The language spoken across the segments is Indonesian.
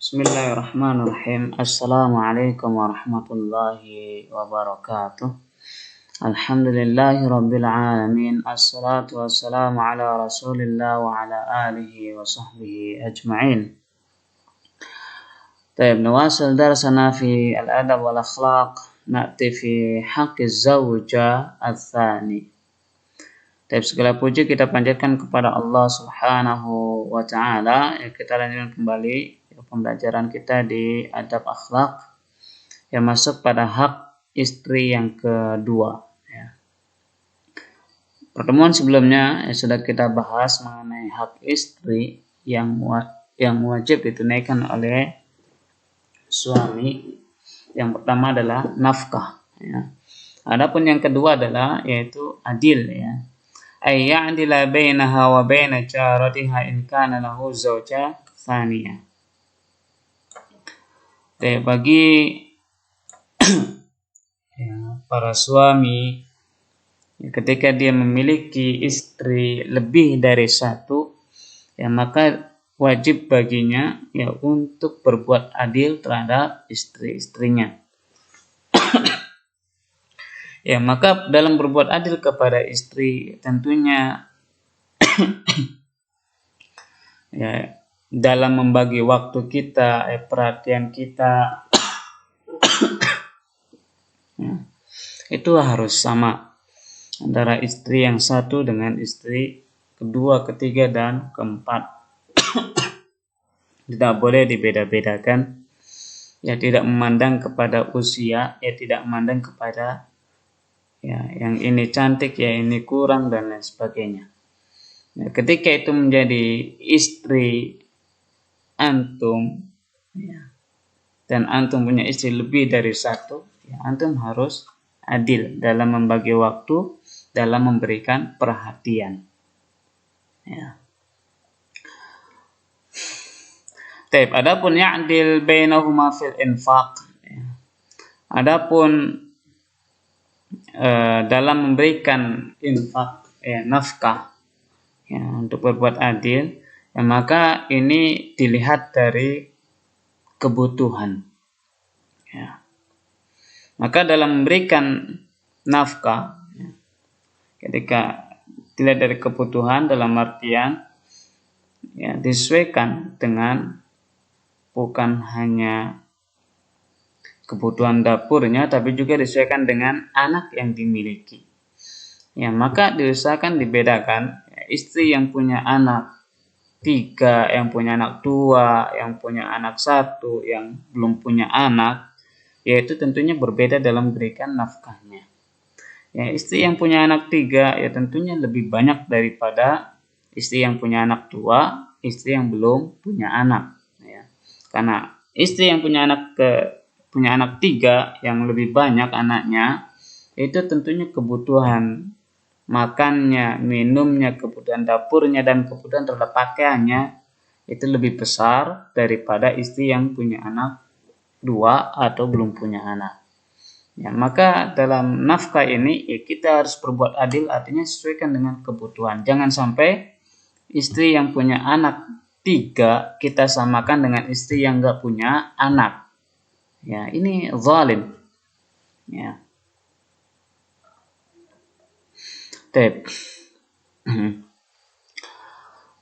Bismillahirrahmanirrahim. Assalamualaikum warahmatullahi wabarakatuh. Alhamdulillahi rabbil alamin. Assalatu wassalamu ala rasulillah wa ala alihi wa sahbihi ajma'in. Taib, nawasil darsana fi al-adab wal akhlaq. Na'ti fi haqqi zawja al-thani. Taib, segala puji kita panjatkan kepada Allah subhanahu wa ta'ala. Kita lanjutkan kembali pembelajaran kita di adab akhlak yang masuk pada hak istri yang kedua. Pertemuan sebelumnya sudah kita bahas mengenai hak istri yang wajib ditunaikan oleh suami. Yang pertama adalah nafkah. Adapun yang kedua adalah yaitu adil. Ayya'dila bainaha wa baina jaratiha in kana lahu zawja tsaniyah. Bagi para suami ketika dia memiliki istri lebih dari satu, maka wajib baginya untuk berbuat adil terhadap istri-istrinya. Maka dalam berbuat adil kepada istri tentunya dalam membagi waktu kita, perhatian kita itu harus sama antara istri yang satu dengan istri kedua, ketiga, dan keempat. Tidak boleh dibeda-bedakan. Tidak memandang kepada usia, tidak memandang kepada yang ini cantik, ini kurang, dan lain sebagainya. Ketika itu menjadi istri antum, dan antum punya istri lebih dari satu, antum harus adil dalam membagi waktu, dalam memberikan perhatian. Taib, adapun ya'dil bainahuma fil infaq. Adapun dalam memberikan infak, nafkah, untuk berbuat adil, maka ini dilihat dari kebutuhan. Maka dalam memberikan nafkah, ketika dilihat dari kebutuhan dalam artian disesuaikan dengan bukan hanya kebutuhan dapurnya, tapi juga disesuaikan dengan anak yang dimiliki. Maka diusahakan dibedakan istri yang punya anak 3, yang punya anak 2, yang punya anak 1, yang belum punya anak, yaitu tentunya berbeda dalam memberikan nafkahnya. Istri yang punya anak 3 tentunya lebih banyak daripada istri yang punya anak 2, istri yang belum punya anak. Karena istri yang punya anak 3 yang lebih banyak anaknya, itu tentunya kebutuhan makannya, minumnya, kebutuhan dapurnya, dan kebutuhan terhadap pakaiannya itu lebih besar daripada istri yang punya anak 2 atau belum punya anak. Maka dalam nafkah ini kita harus berbuat adil, artinya sesuaikan dengan kebutuhan. Jangan sampai istri yang punya anak 3 kita samakan dengan istri yang enggak punya anak. Ini zalim.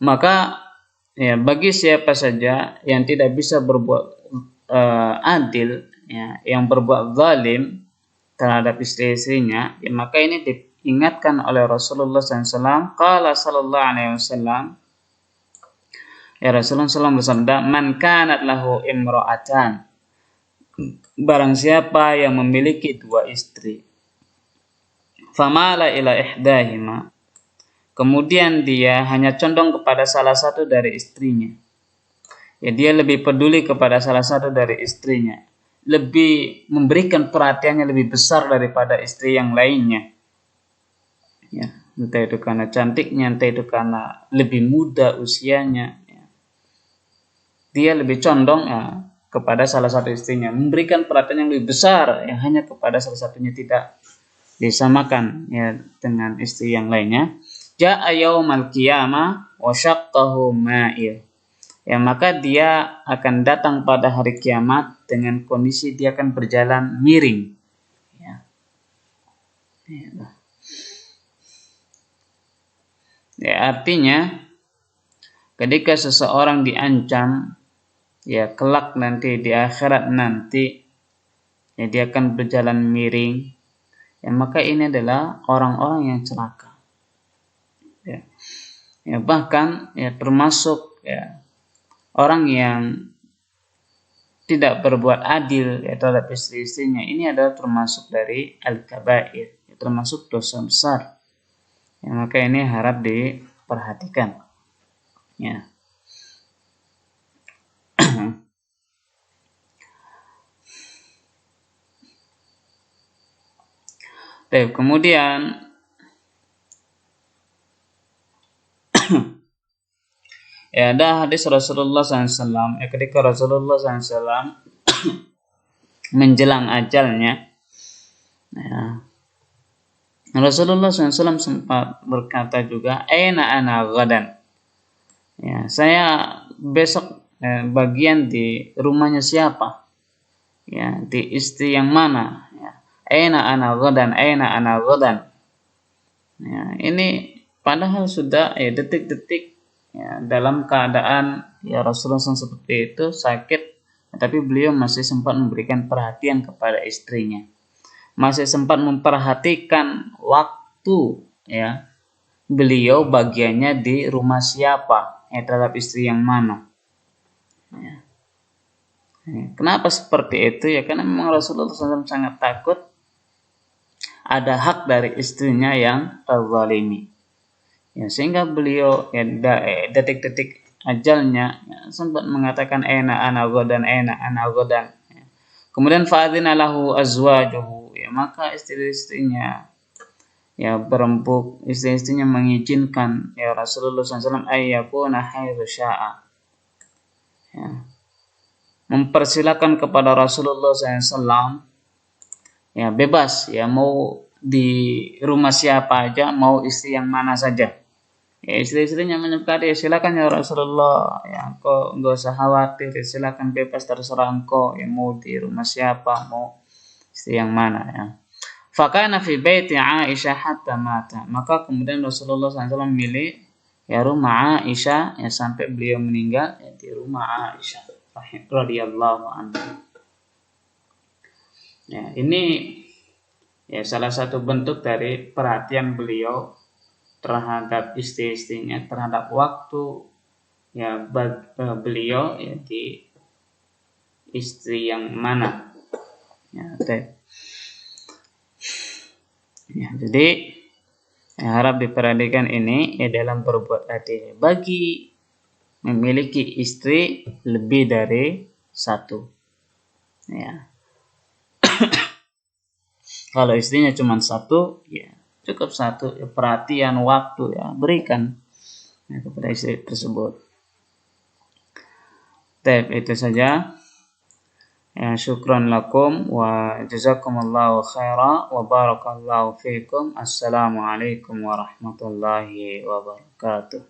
Maka bagi siapa saja yang tidak bisa berbuat adil, yang berbuat zalim terhadap istri-istrinya, maka ini diingatkan oleh Rasulullah SAW. Qala sallallahu alaihi wasallam, Rasulullah SAW bersabda, man kanat lahu imra'atan, barang siapa yang memiliki 2 istri, famala ila ihdahima, kemudian dia hanya condong kepada salah satu dari istrinya, dia lebih peduli kepada salah satu dari istrinya, lebih memberikan perhatiannya lebih besar daripada istri yang lainnya, entah itu karena cantiknya, entah itu karena lebih muda usianya, dia lebih condong kepada salah satu istrinya, memberikan perhatian yang lebih besar hanya kepada salah satunya, tidak disamakan dengan istri yang lainnya. Ja'a yaumal qiyamah wa syaqqahu ma'il. ya maka dia akan datang pada hari kiamat dengan kondisi dia akan berjalan miring. Ya. Ya, artinya ketika seseorang diancam, ya kelak nanti di akhirat nanti, ya dia akan berjalan miring, ya maka ini adalah orang-orang yang celaka. Ya, ya bahkan ya termasuk ya orang yang tidak berbuat adil ya terhadap istri-istrinya, ini adalah termasuk dari al-kabair, ya, termasuk dosa besar. Ya, maka ini harap diperhatikan. Ya. Kemudian ya ada hadis Rasulullah SAW, ya ketika Rasulullah SAW menjelang ajalnya, ya, Rasulullah SAW sempat berkata juga, "Aina ana ghadan?" Ya, saya besok bagian di rumahnya siapa? Ya, di istri yang mana? Ya, aina ana ghadan, aina ana ghadan. Ya, ini padahal sudah ya detik-detik ya, dalam keadaan ya Rasulullah SAW seperti itu sakit, tapi beliau masih sempat memberikan perhatian kepada istrinya, masih sempat memperhatikan waktu ya beliau bagiannya di rumah siapa, ya terhadap istri yang mana. Ya. Kenapa seperti itu? Ya karena memang Rasulullah SAW sangat takut ada hak dari istrinya yang terzalimi. Ya, sehingga beliau ya detik-detik ajalnya ya, sempat mengatakan ena ana ghadan, ena ana ghadan. Ya. Kemudian fa'adzina lahu azwajuhu, ya maka istri-istrinya ya berembuk, istri-istrinya mengizinkan ya Rasulullah SAW ayyakuna haitsu syaa. Ya. Mempersilakan kepada Rasulullah SAW ya bebas ya mau di rumah siapa aja, mau istri yang mana saja. Ya, istri-istrinya menyepakati ya silakan ya Rasulullah, ya engkau enggak usah khawatir, ya, silakan bebas terserah engkau, ya mau di rumah siapa, mau istri yang mana ya. Fakana fi baiti Aisyah hatta mata, maka kemudian Rasulullah SAW memilih ya rumah Aisyah ya sampai beliau meninggal ya, di rumah Aisyah radhiyallahu anha. Ya, ini ya salah satu bentuk dari perhatian beliau terhadap istri-istrinya, terhadap waktu ya beliau ya di istri yang mana. Ya, ya jadi ya, harap diperhatikan ini ya dalam berbuat adil bagi memiliki istri lebih dari satu. Ya. Kalau istrinya cuma satu, ya cukup satu, ya, perhatian waktu ya berikan ya, kepada istri tersebut. Itu saja. Ya, syukran lakum wa jazakumullahu khaira wa barakallahu fiikum. Assalamualaikum warahmatullahi wabarakatuh.